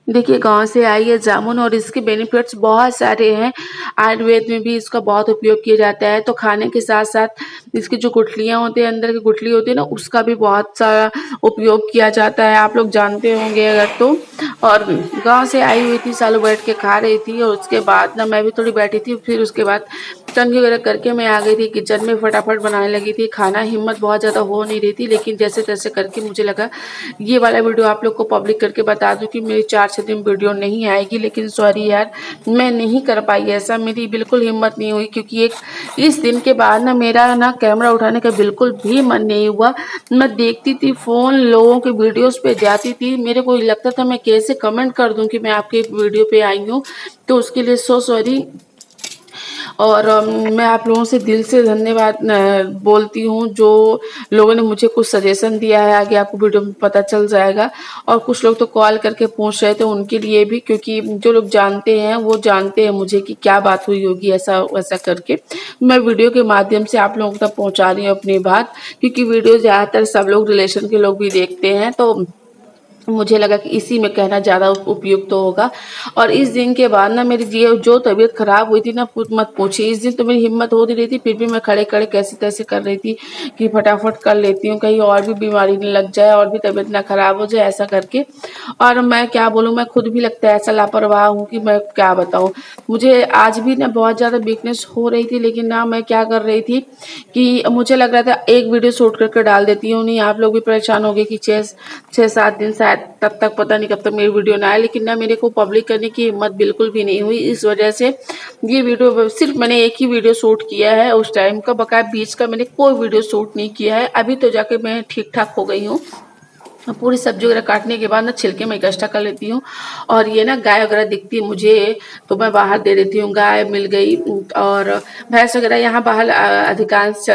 देखिए गाँव से आई है जामुन और इसके बेनिफिट्स बहुत सारे हैं। आयुर्वेद में भी इसका बहुत उपयोग किया जाता है। तो खाने के साथ-साथ इसकी जो गुठलियाँ होती हैं, अंदर की गुठली होती है ना, उसका भी बहुत सारा उपयोग किया जाता है। आप लोग जानते होंगे अगर तो। और गाँव से आई हुई थी, सालों बैठ के खा रही थी और उसके बाद ना मैं भी थोड़ी बैठी थी। फिर उसके बाद कंघी वगैरह करके मैं आ गई थी किचन में, फटाफट बनाने लगी थी खाना। हिम्मत बहुत ज़्यादा हो नहीं रही थी, लेकिन जैसे-तैसे करके मुझे लगा ये वाला वीडियो आप लोग को पब्लिक करके बता दूं कि मेरी 4-6 दिन वीडियो नहीं आएगी। लेकिन सॉरी यार, मैं नहीं कर पाई ऐसा, मेरी बिल्कुल हिम्मत नहीं हुई, क्योंकि एक इस दिन के बाद ना मेरा ना कैमरा उठाने का बिल्कुल भी मन नहीं हुआ। मैं देखती थी फ़ोन, लोगों के वीडियोस पे जाती थी, मेरे को लगता था मैं कैसे कमेंट कर दूं कि मैं आपके वीडियो पे आई हूँ। तो उसके लिए सो सॉरी। और मैं आप लोगों से दिल से धन्यवाद बोलती हूँ, जो लोगों ने मुझे कुछ सजेशन दिया है। आगे आपको वीडियो में पता चल जाएगा। और कुछ लोग तो कॉल करके पूछ रहे थे, उनके लिए भी, क्योंकि जो लोग जानते हैं वो जानते हैं मुझे कि क्या बात हुई होगी ऐसा वैसा करके। मैं वीडियो के माध्यम से आप लोगों तक पहुँचा रही हूँ अपनी बात, क्योंकि वीडियो ज़्यादातर सब लोग रिलेशन के लोग भी देखते हैं। तो मुझे लगा कि इसी में कहना ज़्यादा उपयुक्त तो होगा। और इस दिन के बाद ना मेरी जो तबीयत ख़राब हुई थी ना, मत पूछिए। इस दिन तो मेरी हिम्मत हो नहीं रही थी, फिर भी मैं खड़े-खड़े कैसे-तैसे कर रही थी कि फटाफट कर लेती हूँ, कहीं और भी बीमारी न लग जाए और भी तबीयत ना ख़राब हो जाए, ऐसा करके। और मैं क्या बोलूँ, मैं खुद भी लगता है ऐसा लापरवाह हूँ कि मैं क्या बताऊँ। मुझे आज भी ना बहुत ज़्यादा वीकनेस हो रही थी, लेकिन ना मैं क्या कर रही थी कि मुझे लग रहा था एक वीडियो शूट करके डाल देती हूँ। नहीं, आप लोग भी परेशान हो गए कि 6-7 दिन शायद तब तक, पता नहीं कब तक मेरी वीडियो ना आए। लेकिन ना मेरे को पब्लिक करने की हिम्मत बिल्कुल भी नहीं हुई। इस वजह से ये वीडियो सिर्फ मैंने एक ही वीडियो शूट किया है उस टाइम का, बकाया बीच का मैंने कोई वीडियो शूट नहीं किया है। अभी तो जाके मैं ठीक ठाक हो गई हूँ। पूरी सब्जी वगैरह काटने के बाद ना छिलके मैं इकट्ठा कर लेती हूँ। और ये ना गाय वगैरह दिखती है मुझे तो मैं बाहर दे देती हूँ। गाय मिल गई और भैंस वगैरह यहाँ बाहर अधिकांश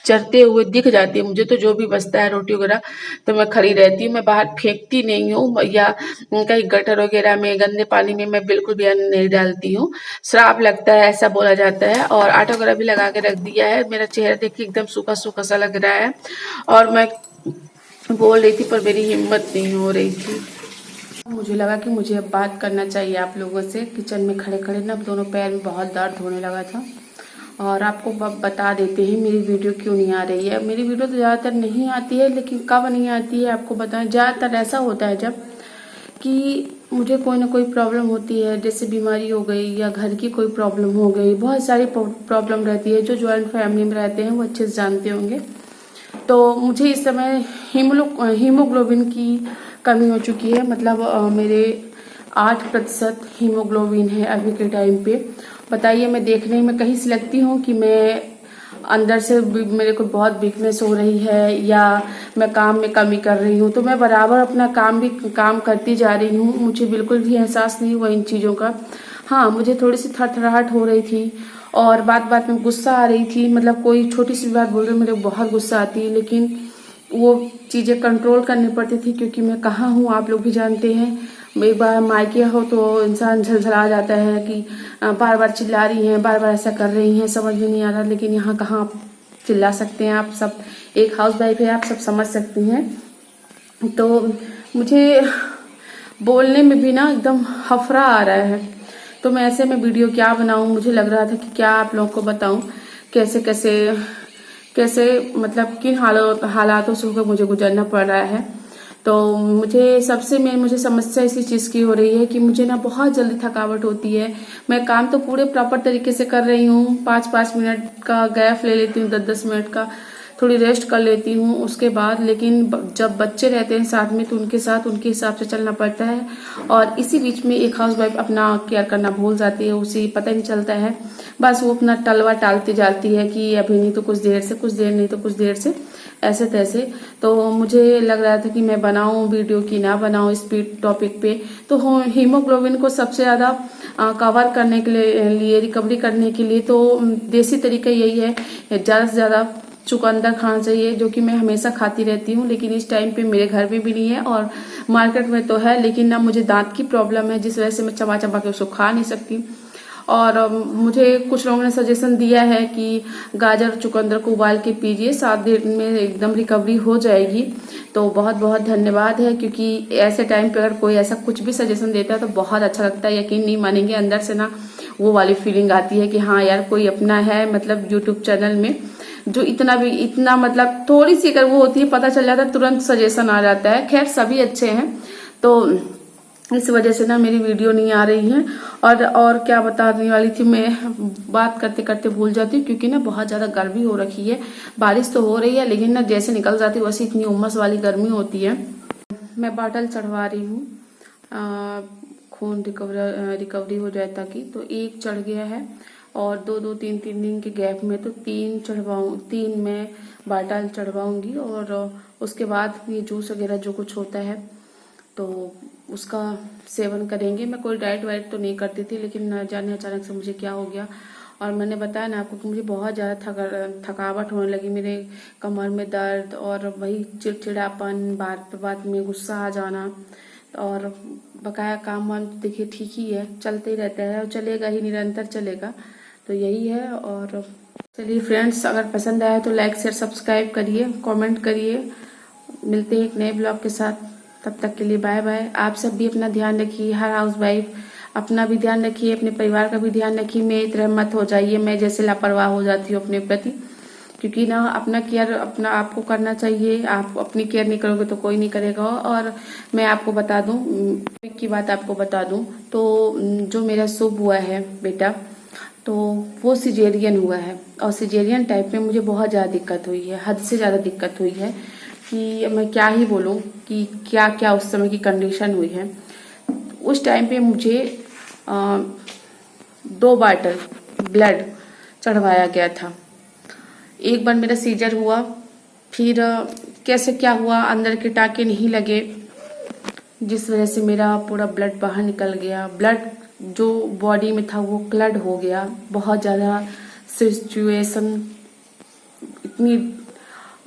चरते हुए दिख जाती है मुझे। तो जो भी बचता है रोटी वगैरह तो मैं खड़ी रहती हूँ, मैं बाहर फेंकती नहीं हूँ, या कहीं गटर वगैरह में गंदे पानी में मैं बिल्कुल भी अन्न नहीं डालती हूँ। श्राप लगता है ऐसा बोला जाता है। और आटा वगैरह भी लगा के रख दिया है। मेरा चेहरा देखिए एकदम सूखा सूखा सा लग रहा है। और मैं बोल रही थी पर मेरी हिम्मत नहीं हो रही थी। मुझे लगा कि मुझे अब बात करना चाहिए आप लोगों से। किचन में खड़े खड़े ना दोनों पैर में बहुत दर्द होने लगा था। और आपको बता देते हैं मेरी वीडियो क्यों नहीं आ रही है। मेरी वीडियो तो ज़्यादातर नहीं आती है, लेकिन कब नहीं आती है आपको बताएं। ज़्यादातर ऐसा होता है जब कि मुझे कोई ना कोई प्रॉब्लम होती है, जैसे बीमारी हो गई या घर की कोई प्रॉब्लम हो गई। बहुत सारी प्रॉब्लम रहती है। जो जॉइंट फैमिली में रहते हैं वो अच्छे से जानते होंगे। तो मुझे इस समय हीमोग्लोबिन की कमी हो चुकी है। मतलब मेरे 8% हीमोग्लोबिन है अभी के टाइम पे। बताइए, मैं देखने में कहीं से लगती हूँ कि मैं अंदर से मेरे को बहुत वीकनेस हो रही है या मैं काम में कमी कर रही हूँ। तो मैं बराबर अपना काम करती जा रही हूँ। मुझे बिल्कुल भी एहसास नहीं हुआ इन चीज़ों का। हाँ, मुझे थोड़ी सी थरथराहट हो रही थी और बात बात में गुस्सा आ रही थी। मतलब कोई छोटी सी बात बोल रही मेरे को बहुत गुस्सा आती है, लेकिन वो चीज़ें कंट्रोल करनी पड़ती थी, क्योंकि मैं कहाँ हूँ आप लोग भी जानते हैं। एक बार मायके हो तो इंसान झलझला जाता है कि बार बार चिल्ला रही हैं, बार बार ऐसा कर रही हैं, समझ में नहीं आ रहा। लेकिन यहाँ कहाँ आप चिल्ला सकते हैं। आप सब एक हाउस वाइफ है, आप सब समझ सकती हैं। तो मुझे बोलने में भी ना एकदम हफरा आ रहा है। तो मैं ऐसे में वीडियो क्या बनाऊं, मुझे लग रहा था कि क्या आप लोगों को बताऊं कैसे कैसे कैसे मतलब किन हालातों से होकर मुझे गुजरना पड़ रहा है। तो मुझे समस्या इसी चीज़ की हो रही है कि मुझे ना बहुत जल्दी थकावट होती है। मैं काम तो पूरे प्रॉपर तरीके से कर रही हूँ, 5-5 मिनट का गैप ले लेती हूँ, 10-10 मिनट का थोड़ी रेस्ट कर लेती हूँ उसके बाद। लेकिन जब बच्चे रहते हैं साथ में तो उनके साथ उनके हिसाब से चलना पड़ता है। और इसी बीच में एक हाउस वाइफ अपना केयर करना भूल जाती है, उसे पता नहीं चलता है। बस वो अपना टलवा टालती जाती है कि अभी नहीं तो कुछ देर से, कुछ देर नहीं तो कुछ देर से, ऐसे तैसे। तो मुझे लग रहा था कि मैं बनाऊं वीडियो की ना बनाऊं इस टॉपिक पे। तो हीमोग्लोबिन को सबसे ज़्यादा कवर करने के लिए रिकवरी करने के लिए तो देसी तरीका यही है, ज़्यादा से ज़्यादा चुकंदर खाना चाहिए, जो कि मैं हमेशा खाती रहती हूँ। लेकिन इस टाइम पे मेरे घर में भी नहीं है और मार्केट में तो है, लेकिन ना मुझे दांत की प्रॉब्लम है, जिस वजह से मैं चबा चबा के उसको खा नहीं सकती। और मुझे कुछ लोगों ने सजेशन दिया है कि गाजर चुकंदर को उबाल के पीजिए, 7 दिन में एकदम रिकवरी हो जाएगी। तो बहुत बहुत धन्यवाद है, क्योंकि ऐसे टाइम पे अगर कोई ऐसा कुछ भी सजेशन देता है तो बहुत अच्छा लगता है। यकीन नहीं मानेंगे, अंदर से ना वो वाली फीलिंग आती है कि हाँ यार, कोई अपना है मतलब यूट्यूब चैनल में जो इतना मतलब थोड़ी सी अगर वो होती है, पता चल जाता है, तुरंत सजेशन आ जाता है। खैर सभी अच्छे हैं, तो इस वजह से ना मेरी वीडियो नहीं आ रही है। और क्या बताने वाली थी मैं, बात करते करते भूल जाती हूँ, क्योंकि ना बहुत ज्यादा गर्मी हो रखी है। बारिश तो हो रही है, लेकिन ना जैसे निकल जाती है वैसे इतनी उमस वाली गर्मी होती है। मैं बॉटल चढ़वा रही हूँ, खून रिकवरी हो जाए ताकि। तो एक चढ़ गया है, और 2-2 3-3 दिन के गैप में तो 3 मैं बॉटल चढ़वाऊंगी। और उसके बाद ये जूस वगैरह जो कुछ होता है तो उसका सेवन करेंगे। मैं कोई डाइट वाइट तो नहीं करती थी, लेकिन न जाने अचानक से मुझे क्या हो गया। और मैंने बताया ना आपको कि मुझे बहुत ज़्यादा थकावट होने लगी, मेरे कमर में दर्द और वही चिड़चिड़ापन, बात पे बात में गुस्सा आ जाना। और बकाया काम वाम तो देखिए ठीक ही है, चलते ही रहता है और चलेगा ही, निरंतर चलेगा। तो यही है। और चलिए फ्रेंड्स, अगर पसंद आया तो लाइक शेयर सब्सक्राइब करिए, कमेंट करिए। मिलते हैं एक नए ब्लॉग के साथ, तब तक के लिए बाय बाय। आप सब भी अपना ध्यान रखिए, हर हाउस वाइफ अपना भी ध्यान रखिए, अपने परिवार का भी ध्यान रखिए। मेरी तरह मत हो जाइए, मैं जैसे लापरवाह हो जाती हूँ अपने प्रति, क्योंकि ना अपना केयर अपना आपको करना चाहिए। आप अपनी केयर नहीं करोगे तो कोई नहीं करेगा। और मैं आपको बता दूं, की बात आपको बता दूं, तो जो मेरा शुभ हुआ है बेटा, तो वो सिजेरियन हुआ है। और सिजेरियन टाइप में मुझे बहुत ज़्यादा दिक्कत हुई है, हद से ज़्यादा दिक्कत हुई है कि मैं क्या ही बोलूं कि क्या क्या उस समय की कंडीशन हुई है। उस टाइम पे मुझे 2 बॉटल ब्लड चढ़वाया गया था। एक बार मेरा सीजर हुआ, फिर कैसे क्या हुआ, अंदर के टाँके नहीं लगे, जिस वजह से मेरा पूरा ब्लड बाहर निकल गया। ब्लड जो बॉडी में था वो क्लड हो गया। बहुत ज़्यादा सिचुएशन इतनी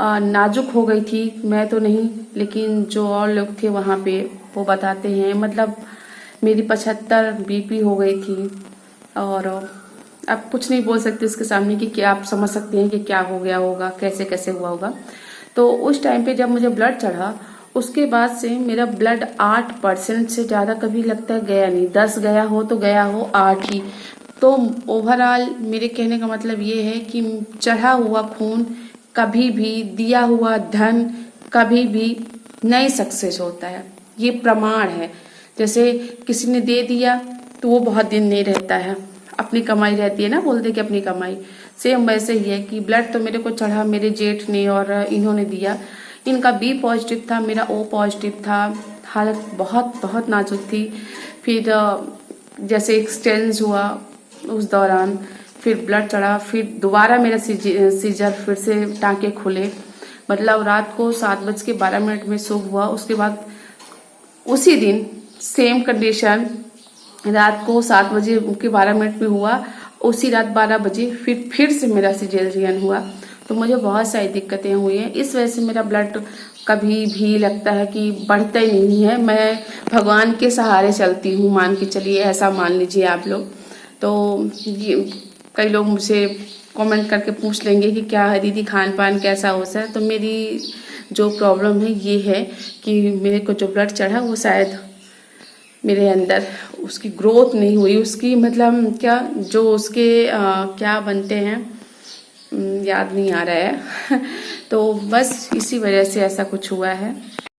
नाजुक हो गई थी, मैं तो नहीं, लेकिन जो और लोग थे वहाँ पे वो बताते हैं, मतलब मेरी 75 बीपी हो गई थी। और अब कुछ नहीं बोल सकते उसके सामने कि क्या, आप समझ सकते हैं कि क्या हो गया होगा, कैसे कैसे हुआ होगा। तो उस टाइम पे जब मुझे ब्लड चढ़ा, उसके बाद से मेरा ब्लड 8% से ज़्यादा कभी लगता है गया नहीं। 10 गया हो तो गया हो 8 ही। तो ओवरऑल मेरे कहने का मतलब ये है कि चढ़ा हुआ खून कभी भी, दिया हुआ धन कभी भी नहीं सक्सेस होता है, ये प्रमाण है। जैसे किसी ने दे दिया तो वो बहुत दिन नहीं रहता है, अपनी कमाई रहती है ना, बोलते कि अपनी कमाई। सेम वैसे ही है कि ब्लड तो मेरे को चढ़ा मेरे जेठ ने और इन्होंने दिया। इनका बी पॉजिटिव था, मेरा ओ पॉजिटिव था। हालत बहुत बहुत नाजुक थी। फिर जैसे एक्सचेंज हुआ उस दौरान, फिर ब्लड चढ़ा, फिर दोबारा मेरा सीजर फिर से टाँके खुले। मतलब रात को 7:12 में शुभ हुआ। उसके बाद उसी दिन सेम कंडीशन, रात को 7:12 में हुआ। उसी रात 12 बजे फिर से मेरा सिजेरियन हुआ। तो मुझे बहुत सारी दिक्कतें हुई हैं। इस वजह से मेरा ब्लड कभी भी लगता है कि बढ़ता ही नहीं है। मैं भगवान के सहारे चलती हूँ, मान के चलिए, ऐसा मान लीजिए आप लोग। तो ये कई लोग मुझसे कमेंट करके पूछ लेंगे कि क्या है दीदी, खान पान कैसा हो सा है। तो मेरी जो प्रॉब्लम है ये है कि मेरे को जो ब्लड चढ़ा वो शायद मेरे अंदर उसकी ग्रोथ नहीं हुई, उसकी मतलब क्या जो उसके क्या बनते हैं, याद नहीं आ रहा है। तो बस इसी वजह से ऐसा कुछ हुआ है।